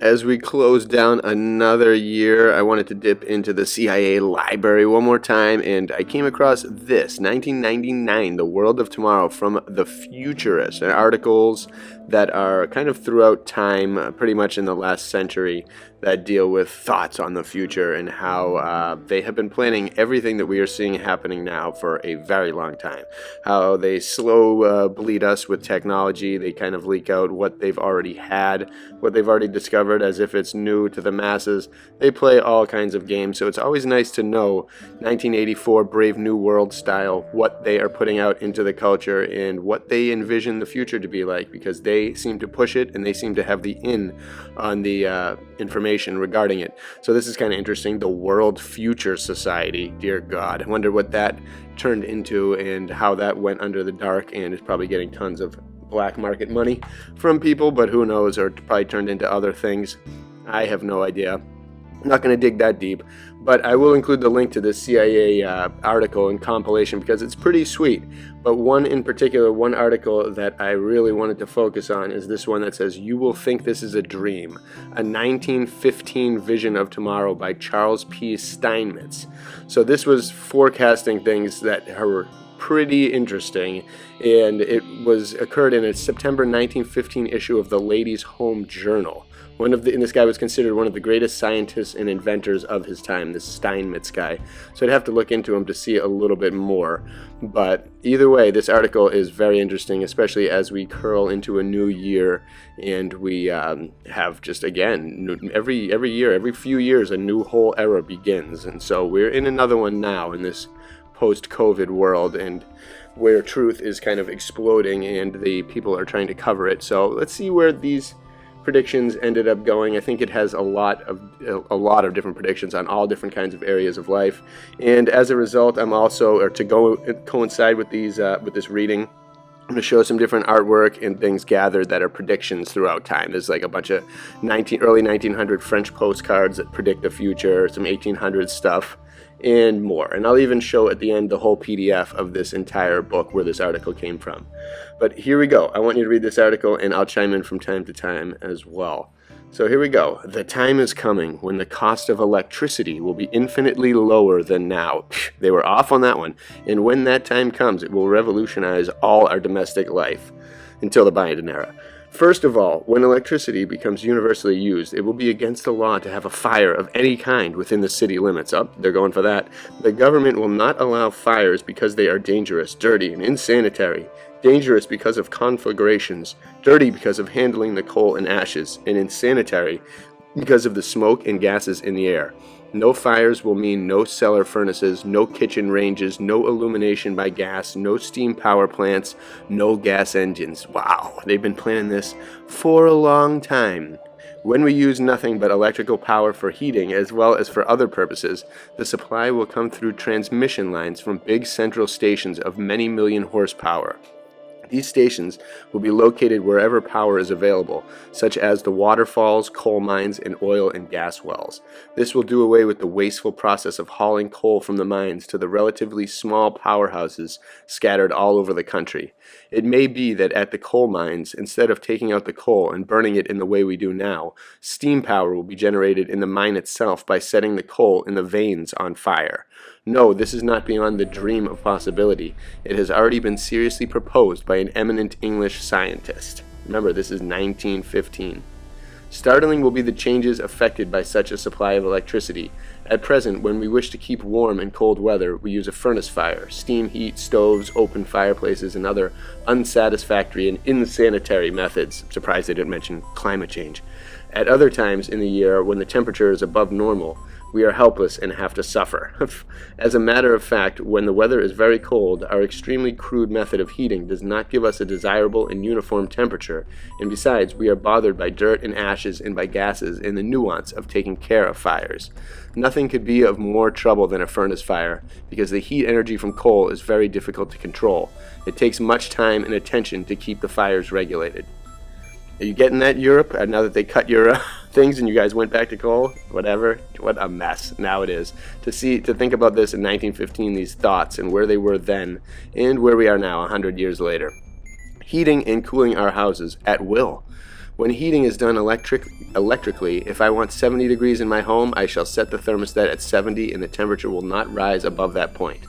As we close down another year, I wanted to dip into the CIA library one more time, and I came across this 1999, The World of Tomorrow from the Futurist, and articles that are kind of throughout time, pretty much in the last century, that deal with thoughts on the future and how they have been planning everything that we are seeing happening now for a very long time. How they slow bleed us with technology, they kind of leak out what they've already had, what they've already discovered as if it's new to the masses. They play all kinds of games, so it's always nice to know 1984 Brave New World style, what they are putting out into the culture and what they envision the future to be like, because they seem to push it and they seem to have the in on the information regarding it. So this is kind of interesting. The World Future Society, dear God, I wonder what that turned into and how that went under the dark, and is probably getting tons of black market money from people, but who knows, or probably turned into other things. I have no idea. I'm not going to dig that deep, but I will include the link to this CIA article and compilation because it's pretty sweet. But one in particular, one article that I really wanted to focus on is this one that says, "You Will Think This Is a Dream, a 1915 Vision of Tomorrow" by Charles P. Steinmetz. So this was forecasting things that are pretty interesting, and it was occurred in a September 1915 issue of the Ladies' Home Journal. And this guy was considered one of the greatest scientists and inventors of his time, this Steinmetz guy. So I'd have to look into him to see a little bit more. But either way, this article is very interesting, especially as we curl into a new year, and we have just, again, every year, every few years, a new whole era begins. And so we're in another one now in this post-COVID world, and where truth is kind of exploding and the people are trying to cover it. So let's see where these predictions ended up going. I think it has a lot of different predictions on all different kinds of areas of life, and as a result, I'm also, or to go coincide with these with this reading, I'm going to show some different artwork and things gathered that are predictions throughout time. There's like a bunch of early 1900 French postcards that predict the future, some 1800 stuff, and more. And I'll even show at the end the whole PDF of this entire book where this article came from. But here we go. I want you to read this article, and I'll chime in from time to time as well. So here we go. "The time is coming when the cost of electricity will be infinitely lower than now." They were off on that one. "And when that time comes, it will revolutionize all our domestic life." Until the Biden era. "First of all, when electricity becomes universally used, it will be against the law to have a fire of any kind within the city limits." Oh, they're going for that. "The government will not allow fires because they are dangerous, dirty, and insanitary. Dangerous because of conflagrations, dirty because of handling the coal and ashes, and insanitary because of the smoke and gases in the air. No fires will mean no cellar furnaces, no kitchen ranges, no illumination by gas, no steam power plants, no gas engines." Wow, they've been planning this for a long time. "When we use nothing but electrical power for heating as well as for other purposes, the supply will come through transmission lines from big central stations of many million horsepower. These stations will be located wherever power is available, such as the waterfalls, coal mines, and oil and gas wells. This will do away with the wasteful process of hauling coal from the mines to the relatively small powerhouses scattered all over the country. It may be that at the coal mines, instead of taking out the coal and burning it in the way we do now, steam power will be generated in the mine itself by setting the coal in the veins on fire. No, this is not beyond the dream of possibility. It has already been seriously proposed by an eminent English scientist." Remember, this is 1915. "Startling will be the changes effected by such a supply of electricity. At present, when we wish to keep warm in cold weather, we use a furnace fire, steam heat, stoves, open fireplaces, and other unsatisfactory and insanitary methods." I'm surprised they didn't mention climate change. "At other times in the year, when the temperature is above normal, we are helpless and have to suffer. As a matter of fact, when the weather is very cold, our extremely crude method of heating does not give us a desirable and uniform temperature, and besides, we are bothered by dirt and ashes and by gases and the nuance of taking care of fires. Nothing could be of more trouble than a furnace fire, because the heat energy from coal is very difficult to control. It takes much time and attention to keep the fires regulated." Are you getting that, Europe? Now that they cut your things and you guys went back to coal? Whatever. What a mess now it is. To think about this in 1915, these thoughts, and where they were then, and where we are now, 100 years later. "Heating and cooling our houses at will. When heating is done electrically, if I want 70 degrees in my home, I shall set the thermostat at 70 and the temperature will not rise above that point.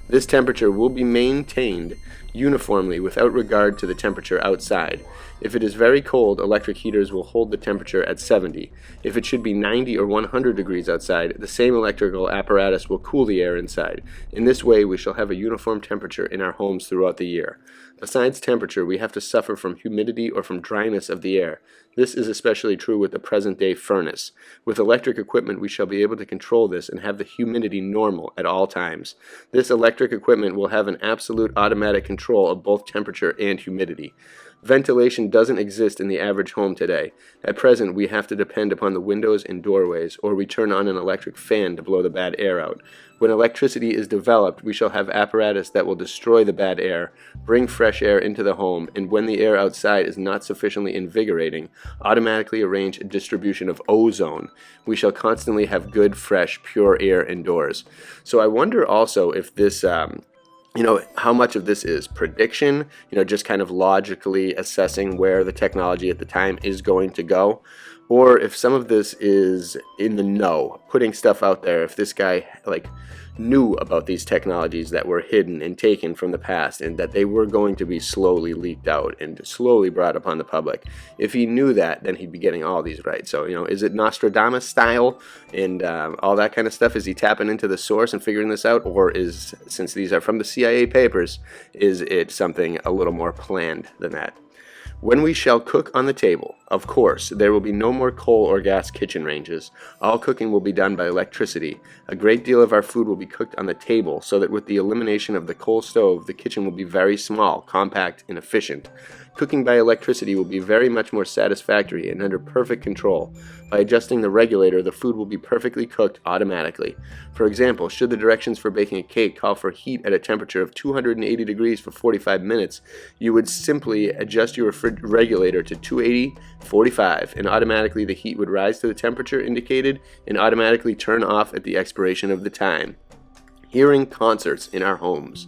This temperature will be maintained uniformly without regard to the temperature outside. If it is very cold, electric heaters will hold the temperature at 70. If it should be 90 or 100 degrees outside, the same electrical apparatus will cool the air inside. In this way, we shall have a uniform temperature in our homes throughout the year. Besides temperature, we have to suffer from humidity or from dryness of the air. This is especially true with the present-day furnace. With electric equipment, we shall be able to control this and have the humidity normal at all times. This electric equipment will have an absolute automatic control of both temperature and humidity. Ventilation doesn't exist in the average home today. At present, we have to depend upon the windows and doorways, or we turn on an electric fan to blow the bad air out. When electricity is developed, we shall have apparatus that will destroy the bad air, bring fresh air into the home, and when the air outside is not sufficiently invigorating, automatically arrange a distribution of ozone. We shall constantly have good, fresh, pure air indoors. So I wonder also if this how much of this is prediction, just kind of logically assessing where the technology at the time is going to go, or if some of this is in the know, putting stuff out there. If this guy knew about these technologies that were hidden and taken from the past and that they were going to be slowly leaked out and slowly brought upon the public. If he knew that, then he'd be getting all these right. So, is it Nostradamus style and all that kind of stuff? Is he tapping into the source and figuring this out? Or since these are from the CIA papers, is it something a little more planned than that? When we shall cook on the table, of course, there will be no more coal or gas kitchen ranges. All cooking will be done by electricity. A great deal of our food will be cooked on the table, so that with the elimination of the coal stove, the kitchen will be very small, compact, and efficient. Cooking by electricity will be very much more satisfactory and under perfect control. By adjusting the regulator, the food will be perfectly cooked automatically. For example, should the directions for baking a cake call for heat at a temperature of 280 degrees for 45 minutes, you would simply adjust your regulator to 280, 45, and automatically the heat would rise to the temperature indicated and automatically turn off at the expiration of the time. Hearing concerts in our homes.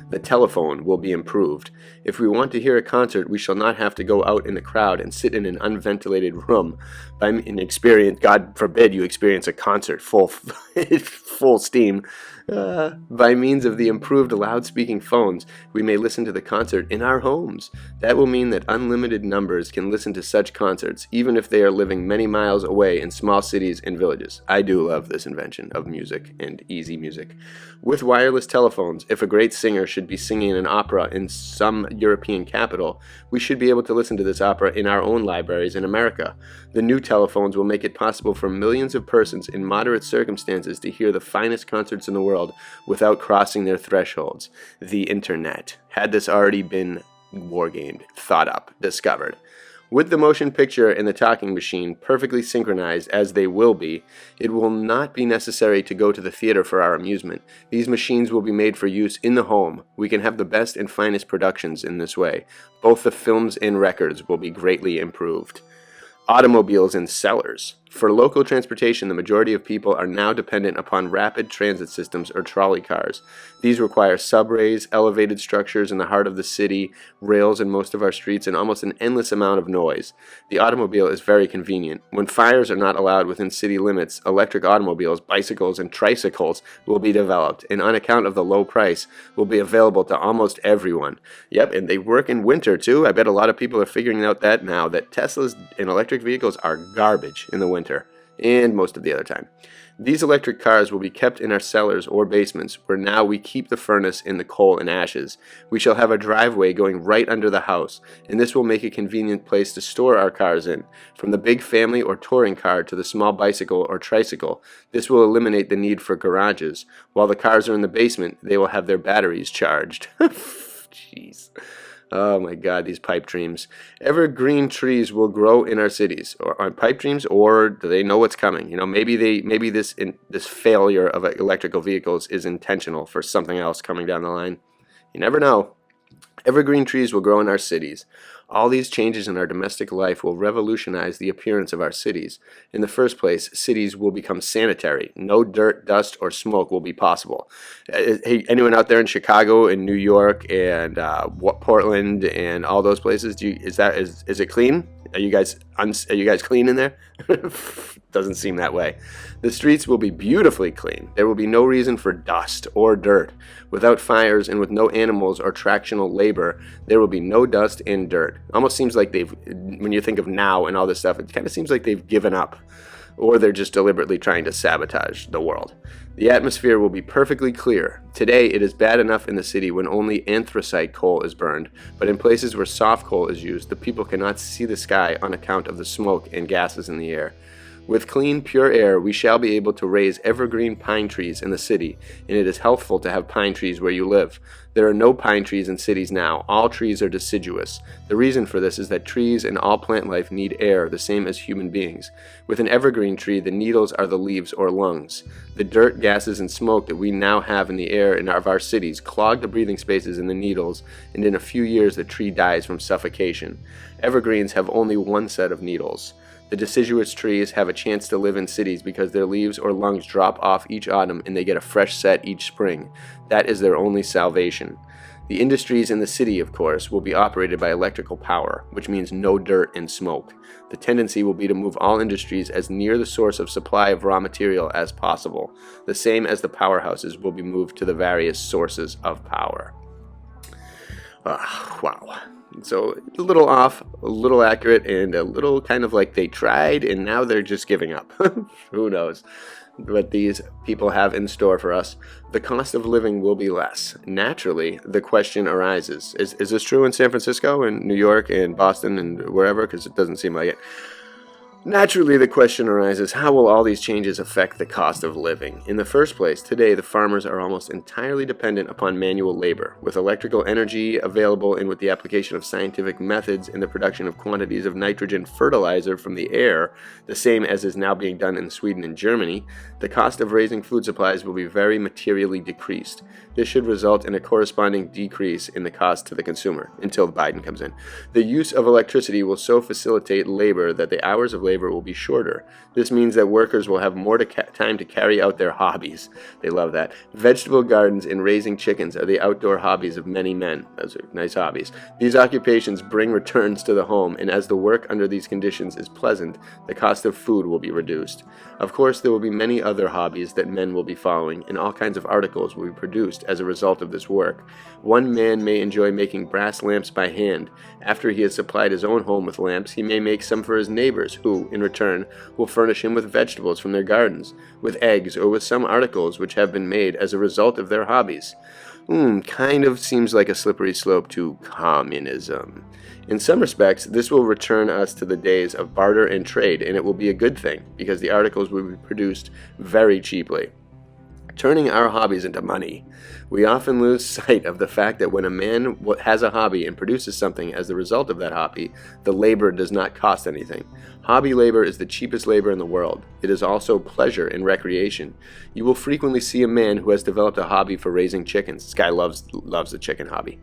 The telephone will be improved. If we want to hear a concert, we shall not have to go out in the crowd and sit in an unventilated room. God forbid you experience a concert full steam. By means of the improved loud-speaking phones, we may listen to the concert in our homes. That will mean that unlimited numbers can listen to such concerts, even if they are living many miles away in small cities and villages. I do love this invention of music and easy music. With wireless telephones, if a great singer should be singing an opera in some European capital, we should be able to listen to this opera in our own libraries in America. The new telephones will make it possible for millions of persons in moderate circumstances to hear the finest concerts in the world without crossing their thresholds. The internet. Had this already been wargamed, thought up, discovered. With the motion picture and the talking machine perfectly synchronized as they will be, it will not be necessary to go to the theater for our amusement. These machines will be made for use in the home. We can have the best and finest productions in this way. Both the films and records will be greatly improved. Automobiles and cellars. For local transportation, the majority of people are now dependent upon rapid transit systems or trolley cars. These require subrays, elevated structures in the heart of the city, rails in most of our streets, and almost an endless amount of noise. The automobile is very convenient. When fires are not allowed within city limits, electric automobiles, bicycles, and tricycles will be developed, and on account of the low price, will be available to almost everyone. Yep, and they work in winter too. I bet a lot of people are figuring out that now, that Teslas and electric vehicles are garbage in the winter. And most of the other time. These electric cars will be kept in our cellars or basements, where now we keep the furnace and the coal and ashes. We shall have a driveway going right under the house, and this will make a convenient place to store our cars in. From the big family or touring car to the small bicycle or tricycle, this will eliminate the need for garages. While the cars are in the basement, they will have their batteries charged. Jeez. Oh my God, these pipe dreams. Evergreen trees will grow in our cities, or on pipe dreams, or do they know what's coming? Maybe this failure of electrical vehicles is intentional for something else coming down the line. You never know. Evergreen trees will grow in our cities. All these changes in our domestic life will revolutionize the appearance of our cities. In the first place, cities will become sanitary. No dirt, dust, or smoke will be possible. Hey, anyone out there in Chicago and New York and Portland and all those places, is it clean? Are you guys clean in there? Doesn't seem that way. The streets will be beautifully clean. There will be no reason for dust or dirt. Without fires and with no animals or tractional labor, there will be no dust and dirt. Almost seems like when you think of now and all this stuff, it kind of seems like they've given up, or they're just deliberately trying to sabotage the world. The atmosphere will be perfectly clear. Today, it is bad enough in the city when only anthracite coal is burned, but in places where soft coal is used, the people cannot see the sky on account of the smoke and gases in the air. With clean, pure air, we shall be able to raise evergreen pine trees in the city, and it is healthful to have pine trees where you live. There are no pine trees in cities now. All trees are deciduous. The reason for this is that trees and all plant life need air, the same as human beings. With an evergreen tree, the needles are the leaves or lungs. The dirt, gases, and smoke that we now have in the air of our cities clog the breathing spaces in the needles, and in a few years the tree dies from suffocation. Evergreens have only one set of needles. The deciduous trees have a chance to live in cities because their leaves or lungs drop off each autumn and they get a fresh set each spring. That is their only salvation. The industries in the city, of course, will be operated by electrical power, which means no dirt and smoke. The tendency will be to move all industries as near the source of supply of raw material as possible, the same as the powerhouses will be moved to the various sources of power. Wow. So a little off, a little accurate, and a little kind of like they tried and now they're just giving up. Who knows what these people have in store for us. The cost of living will be less. Naturally, the question arises, is this true in San Francisco and New York and Boston and wherever? Because it doesn't seem like it. Naturally, the question arises, how will all these changes affect the cost of living? In the first place, today the farmers are almost entirely dependent upon manual labor. With electrical energy available and with the application of scientific methods in the production of quantities of nitrogen fertilizer from the air, the same as is now being done in Sweden and Germany, the cost of raising food supplies will be very materially decreased. This should result in a corresponding decrease in the cost to the consumer, until Biden comes in. The use of electricity will so facilitate labor that the hours of labor will be shorter. This means that workers will have more time to carry out their hobbies. They love that. Vegetable gardens and raising chickens are the outdoor hobbies of many men. Those are nice hobbies. These occupations bring returns to the home, and as the work under these conditions is pleasant, the cost of food will be reduced. Of course, there will be many other hobbies that men will be following, and all kinds of articles will be produced as a result of this work. One man may enjoy making brass lamps by hand. After he has supplied his own home with lamps, he may make some for his neighbors, who, in return, will furnish him with vegetables from their gardens, with eggs, or with some articles which have been made as a result of their hobbies. Kind of seems like a slippery slope to communism. In some respects, this will return us to the days of barter and trade, and it will be a good thing, because the articles will be produced very cheaply. Turning our hobbies into money. We often lose sight of the fact that when a man has a hobby and produces something as the result of that hobby, the labor does not cost anything. Hobby labor is the cheapest labor in the world. It is also pleasure and recreation. You will frequently see a man who has developed a hobby for raising chickens. This guy loves the chicken hobby.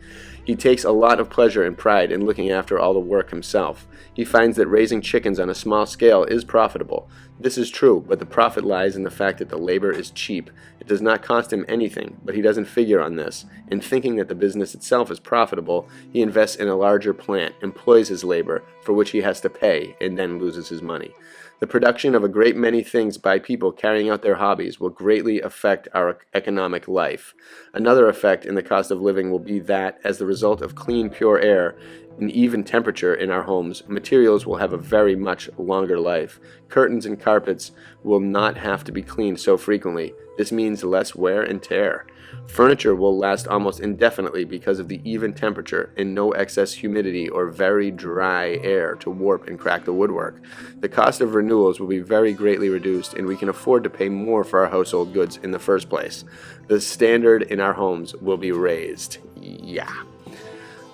He takes a lot of pleasure and pride in looking after all the work himself. He finds that raising chickens on a small scale is profitable. This is true, but the profit lies in the fact that the labor is cheap. It does not cost him anything, but he doesn't figure on this. In thinking that the business itself is profitable, he invests in a larger plant, employs his labor, for which he has to pay, and then loses his money. The production of a great many things by people carrying out their hobbies will greatly affect our economic life. Another effect in the cost of living will be that, as the result of clean, pure air, an even temperature in our homes, materials will have a very much longer life. Curtains and carpets will not have to be cleaned so frequently. This means less wear and tear. Furniture will last almost indefinitely because of the even temperature and no excess humidity or very dry air to warp and crack the woodwork. The cost of renewals will be very greatly reduced, and we can afford to pay more for our household goods in the first place. The standard in our homes will be raised. Yeah.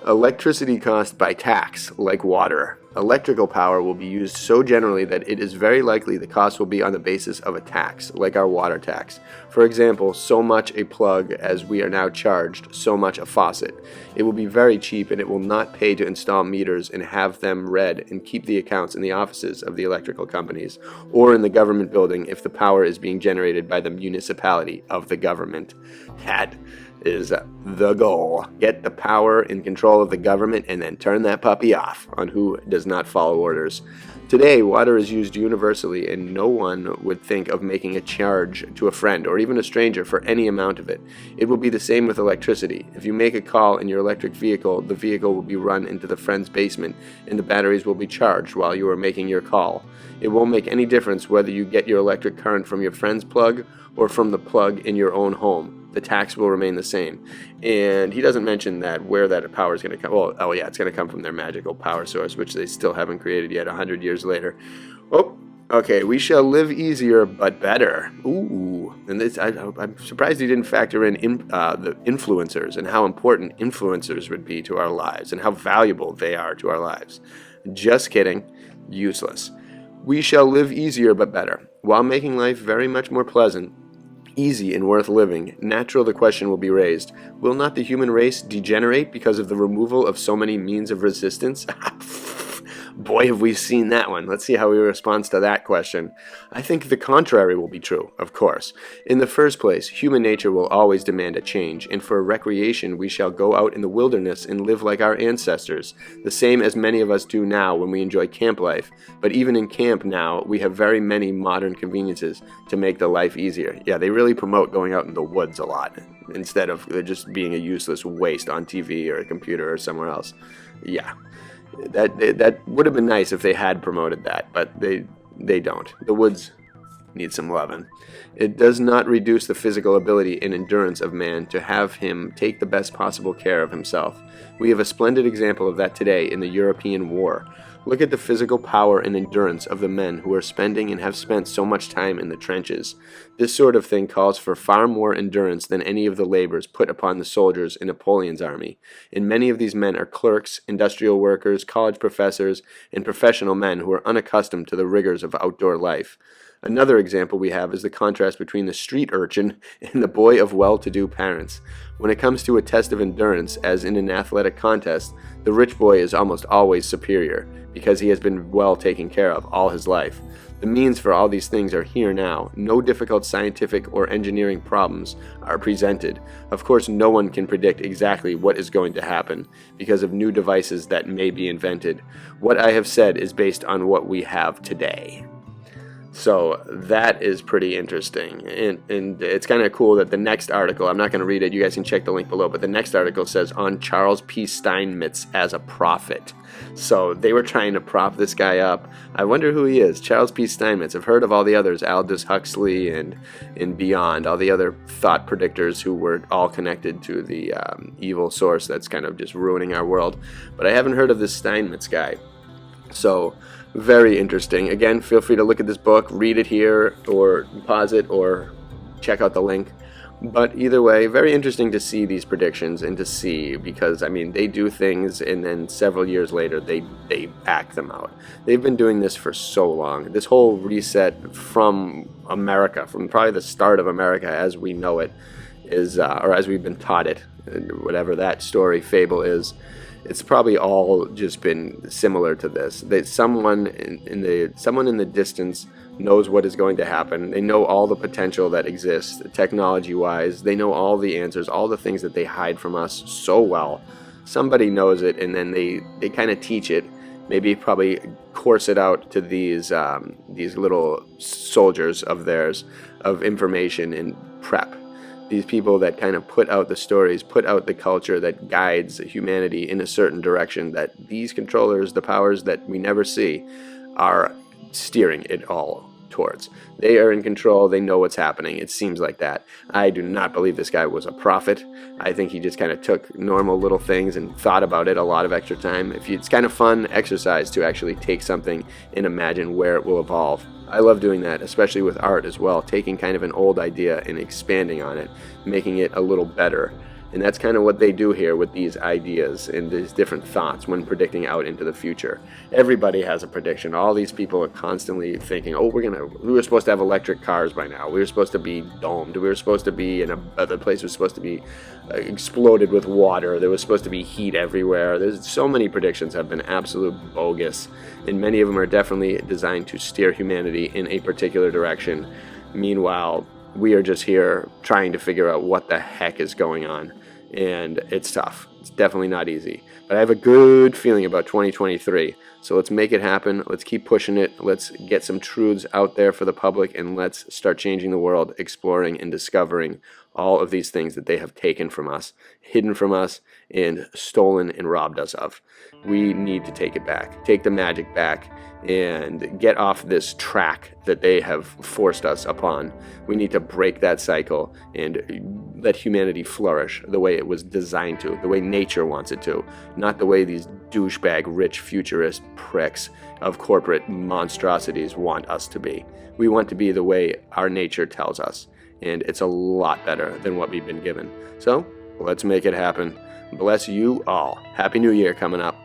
Electricity cost by tax, like water. Electrical power will be used so generally that it is very likely the cost will be on the basis of a tax, like our water tax. For example, so much a plug as we are now charged, so much a faucet. It will be very cheap, and it will not pay to install meters and have them read and keep the accounts in the offices of the electrical companies, or in the government building if the power is being generated by the municipality of the government. That is the goal. Get the power and control of the government and then turn that puppy off on who does not follow orders. Today, water is used universally, and no one would think of making a charge to a friend or even a stranger for any amount of it. It will be the same with electricity. If you make a call in your electric vehicle, the vehicle will be run into the friend's basement, and the batteries will be charged while you are making your call. It won't make any difference whether you get your electric current from your friend's plug or from the plug in your own home. The tax will remain the same. And he doesn't mention that where that power is going to come. Well, oh yeah, it's going to come from their magical power source, which they still haven't created yet 100 years later. Oh, okay, we shall live easier but better. Ooh, and this, I'm surprised he didn't factor in the influencers and how important influencers would be to our lives and how valuable they are to our lives. Just kidding, useless. We shall live easier but better, while making life very much more pleasant, easy and worth living. Natural, the question will be raised. Will not the human race degenerate because of the removal of so many means of resistance? Boy, have we seen that one. Let's see how he responds to that question. I think the contrary will be true, of course. In the first place, human nature will always demand a change, and for recreation we shall go out in the wilderness and live like our ancestors, the same as many of us do now when we enjoy camp life. But even in camp now, we have very many modern conveniences to make the life easier. Yeah, they really promote going out in the woods a lot, instead of just being a useless waste on TV or a computer or somewhere else. Yeah. That would have been nice if they had promoted that, but they don't. The woods need some loving. It does not reduce the physical ability and endurance of man to have him take the best possible care of himself. We have a splendid example of that today in the European war. Look at the physical power and endurance of the men who are spending and have spent so much time in the trenches. This sort of thing calls for far more endurance than any of the labors put upon the soldiers in Napoleon's army. And many of these men are clerks, industrial workers, college professors, and professional men who are unaccustomed to the rigors of outdoor life. Another example we have is the contrast between the street urchin and the boy of well-to-do parents. When it comes to a test of endurance, as in an athletic contest, the rich boy is almost always superior, because he has been well taken care of all his life. The means for all these things are here now. No difficult scientific or engineering problems are presented. Of course, no one can predict exactly what is going to happen because of new devices that may be invented. What I have said is based on what we have today. So that is pretty interesting, and it's kind of cool that the next article, I'm not going to read it, you guys can check the link below, but the next article says on Charles P. Steinmetz as a prophet. So they were trying to prop this guy up. I wonder who he is. Charles P. Steinmetz. I've heard of all the others, Aldous Huxley and beyond, all the other thought predictors who were all connected to the evil source that's kind of just ruining our world. But I haven't heard of this Steinmetz guy. So very interesting. Again, feel free to look at this book, read it here, or pause it, or check out the link. But either way, very interesting to see these predictions and to see, because, I mean, they do things and then several years later they act them out. They've been doing this for so long. This whole reset from America, from probably the start of America as we know it, is, or as we've been taught it, whatever that story, fable is, it's probably all just been similar to this. That someone in the distance knows what is going to happen. They know all the potential that exists technology-wise. They know all the answers, all the things that they hide from us so well. Somebody knows it, and then they kind of teach it. Maybe probably course it out to these little soldiers of theirs of information and prep. These people that kind of put out the stories, put out the culture that guides humanity in a certain direction, that these controllers, the powers that we never see, are steering it all towards. They are in control. They know what's happening. It seems like that. I do not believe this guy was a prophet. I think he just kind of took normal little things and thought about it a lot of extra time. It's kind of fun exercise to actually take something and imagine where it will evolve. I love doing that, especially with art as well, taking kind of an old idea and expanding on it, making it a little better. And that's kind of what they do here with these ideas and these different thoughts when predicting out into the future. Everybody has a prediction. All these people are constantly thinking, oh, we were supposed to have electric cars by now. We were supposed to be domed. We were supposed to be the place was supposed to be exploded with water. There was supposed to be heat everywhere. There's so many predictions have been absolute bogus, and many of them are definitely designed to steer humanity in a particular direction. Meanwhile, we are just here trying to figure out what the heck is going on. And it's tough. It's definitely not easy. But I have a good feeling about 2023. So let's make it happen. Let's keep pushing it. Let's get some truths out there for the public, and let's start changing the world, exploring and discovering all of these things that they have taken from us, hidden from us, and stolen and robbed us of. We need to take it back, take the magic back, and get off this track that they have forced us upon. We need to break that cycle and let humanity flourish the way it was designed to, the way nature wants it to, not the way these douchebag rich futurist pricks of corporate monstrosities want us to be. We want to be the way our nature tells us, and it's a lot better than what we've been given. So let's make it happen. Bless you all. Happy New Year coming up.